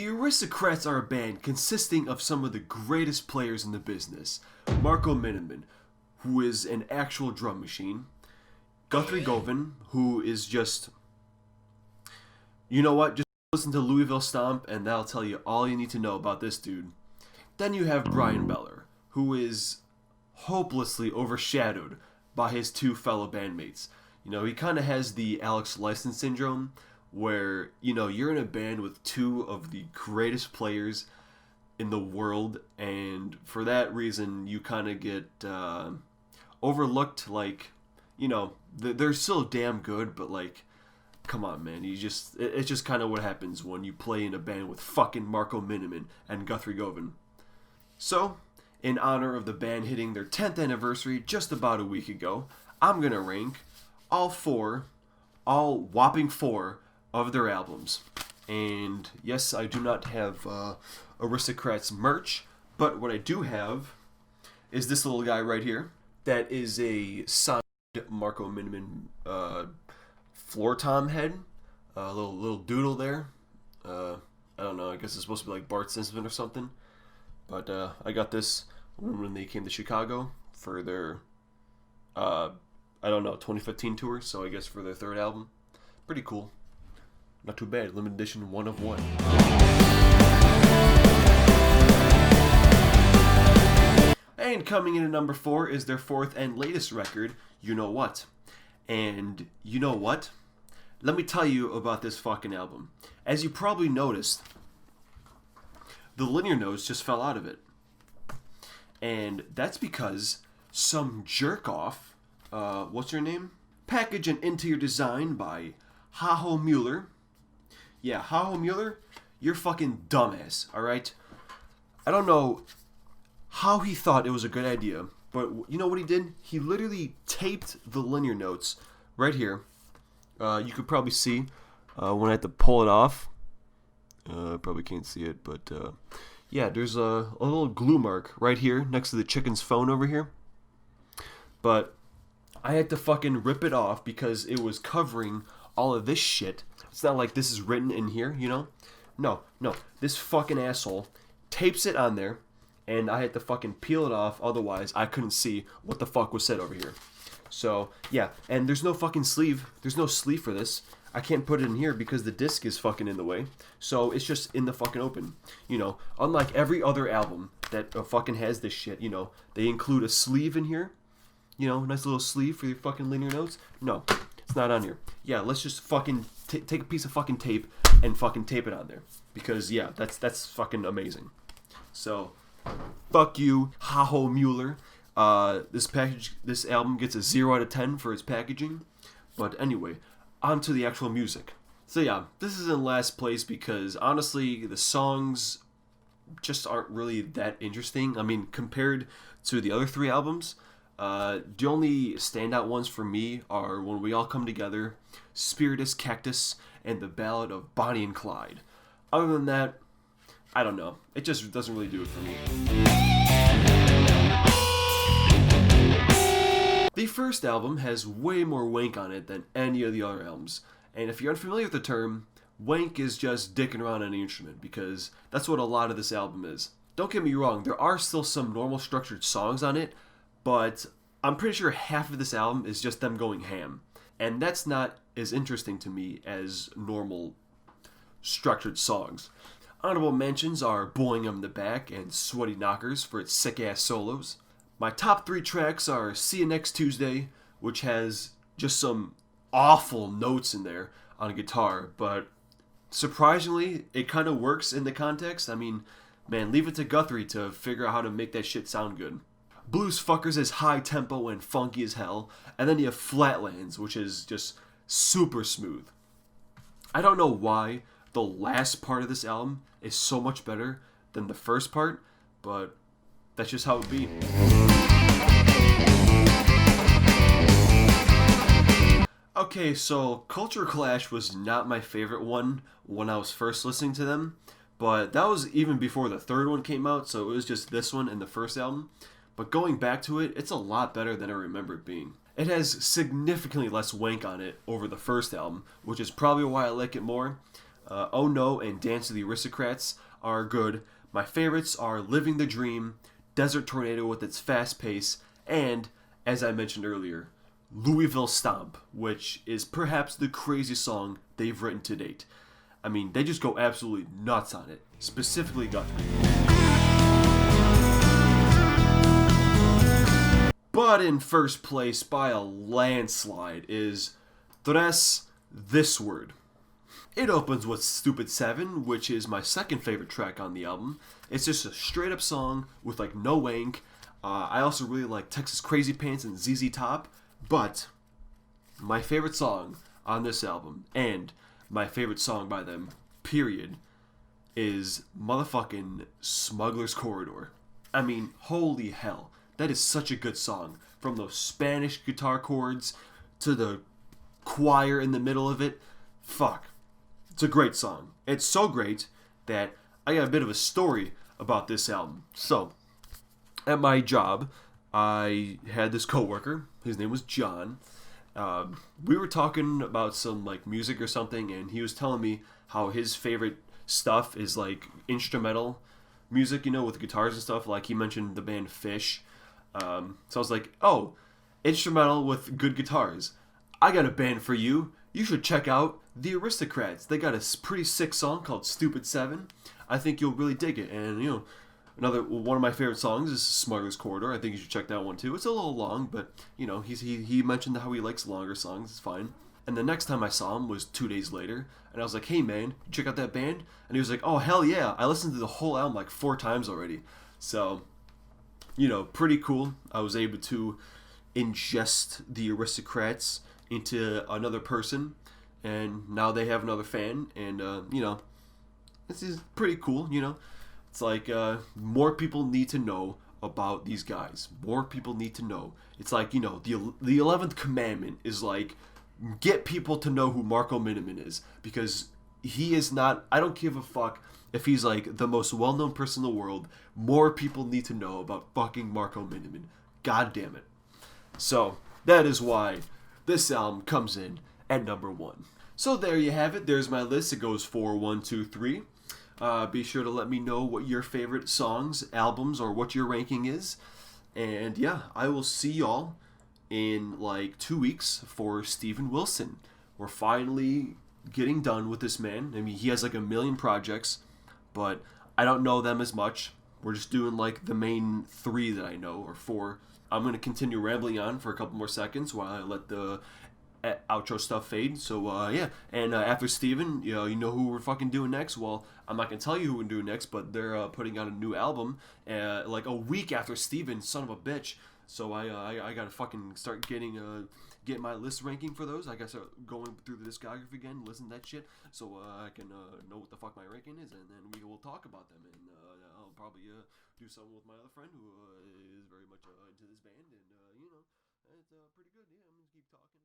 The Aristocrats are a band consisting of some of the greatest players in the business. Marco Miniman, who is an actual drum machine. Guthrie Govan, who is just... You know what? Just listen to Louisville Stomp and that'll tell you all you need to know about this dude. Then you have Brian Beller, who is hopelessly overshadowed by his two fellow bandmates. You know, he kind of has the Alex Lifeson syndrome, where, you know, you're in a band with two of the greatest players in the world, and for that reason, you kind of get overlooked. Like, you know, they're still damn good, but like, come on, man, it's just kind of what happens when you play in a band with fucking Marco Miniman and Guthrie Govan. So, in honor of the band hitting their 10th anniversary just about a week ago, I'm gonna rank all whopping four of their albums. And yes, I do not have Aristocrats merch, but what I do have is this little guy right here. That is a signed Marco Miniman floor tom head, a little doodle there. I don't know, I guess it's supposed to be like Bart Simpson or something. But I got this when they came to Chicago for their, I don't know, 2015 tour, so I guess for their third album. Pretty cool. Not too bad. Limited edition, one of one. And coming in at number 4 is their fourth and latest record, You Know What. And you know what? Let me tell you about this fucking album. As you probably noticed, the linear notes just fell out of it. And that's because some jerk off, what's her name? Package an Into Your Design by Haho Mueller. Yeah, Haho Mueller, you're fucking dumbass, alright? I don't know how he thought it was a good idea, but you know what he did? He literally taped the linear notes right here. You could probably see when I had to pull it off. Probably can't see it, but yeah, there's a little glue mark right here next to the chicken's phone over here. But I had to fucking rip it off because it was covering all of this shit. It's not like this is written in here, you know? No. This fucking asshole tapes it on there, and I had to fucking peel it off, otherwise I couldn't see what the fuck was said over here. So, yeah, and there's no fucking sleeve. There's no sleeve for this. I can't put it in here because the disc is fucking in the way. So it's just in the fucking open. You know, unlike every other album that fucking has this shit, you know, they include a sleeve in here. You know, nice little sleeve for your fucking linear notes. No, it's not on here. Yeah, let's just fucking take a piece of fucking tape and fucking tape it on there. Because, yeah, that's fucking amazing. So, fuck you, Haho Mueller. This album gets a 0 out of 10 for its packaging. But anyway, on to the actual music. So yeah, this is in last place because honestly, the songs just aren't really that interesting. I mean, compared to the other three albums, the only standout ones for me are When We All Come Together, Spiritus Cactus, and the Ballad of Bonnie and Clyde. Other than that, I don't know. It just doesn't really do it for me. The first album has way more wank on it than any of the other albums. And if you're unfamiliar with the term, wank is just dicking around on an instrument, because that's what a lot of this album is. Don't get me wrong, there are still some normal structured songs on it, but I'm pretty sure half of this album is just them going ham. And that's not as interesting to me as normal structured songs. Honorable mentions are Blowing 'Em in the Back and Sweaty Knockers for its sick-ass solos. My top 3 tracks are See You Next Tuesday, which has just some awful notes in there on guitar, but surprisingly, it kind of works in the context. I mean, man, leave it to Guthrie to figure out how to make that shit sound good. Blues Fuckers is high tempo and funky as hell, and then you have Flatlands, which is just super smooth. I don't know why the last part of this album is so much better than the first part, but that's just how it be. Okay, so Culture Clash was not my favorite one when I was first listening to them, but that was even before the third one came out, so it was just this one and the first album. But going back to it, it's a lot better than I remember it being. It has significantly less wank on it over the first album, which is probably why I like it more. Oh No and Dance of the Aristocrats are good. My favorites are Living the Dream, Desert Tornado with its fast pace, and, as I mentioned earlier, Louisville Stomp, which is perhaps the craziest song they've written to date. I mean, they just go absolutely nuts on it. Specifically Guthrie. But in first place by a landslide is Tres, This Word. It opens with Stupid 7, which is my second favorite track on the album. It's just a straight up song with like no wank. I also really like Texas Crazy Pants and ZZ Top. But my favorite song on this album, and my favorite song by them, period, is motherfucking Smuggler's Corridor. I mean, holy hell. That is such a good song. From those Spanish guitar chords to the choir in the middle of it. Fuck. It's a great song. It's so great that I got a bit of a story about this album. So, at my job, I had this coworker. His name was John. We were talking about some like music or something, and he was telling me how his favorite stuff is like instrumental music, you know, with guitars and stuff. Like he mentioned the band Fish. So I was like, oh, instrumental with good guitars. I got a band for you. You should check out the Aristocrats. They got a pretty sick song called Stupid 7. I think you'll really dig it. And, you know, one of my favorite songs is Smuggler's Corridor. I think you should check that one too. It's a little long, but, you know, he mentioned how he likes longer songs. It's fine. And the next time I saw him was 2 days later. And I was like, hey, man, check out that band? And he was like, oh, hell yeah. I listened to the whole album like 4 times already. So, you know, pretty cool. I was able to ingest the Aristocrats into another person, and now they have another fan, and you know, this is pretty cool. You know, it's like more people need to know about these guys. More people need to know. It's like, you know, the 11th commandment is like, get people to know who Marco Miniman is, because he is not, I don't give a fuck if he's like the most well-known person in the world. More people need to know about fucking Marco Miniman. God damn it. So that is why this album comes in at number 1. So there you have it. There's my list. It goes 4, 1, 2, 3. Be sure to let me know what your favorite songs, albums, or what your ranking is. And yeah, I will see y'all in like 2 weeks for Steven Wilson. We're finally getting done with this man. I mean, he has like a million projects, but I don't know them as much. We're just doing like the main 3 that I know, or 4. I'm going to continue rambling on for a couple more seconds while I let the outro stuff fade. So, yeah. And after Steven, you know who we're fucking doing next? Well, I'm not going to tell you who we're doing next, but they're putting out a new album like a week after Steven, son of a bitch. So I got to fucking start get my list ranking for those. I got to start going through the discography again, listen to that shit, so I can know what the fuck my ranking is, and then we will talk about them. And I'll probably do something with my other friend who is very much into this band, and you know, it's pretty good. Yeah, I'm gonna keep talking.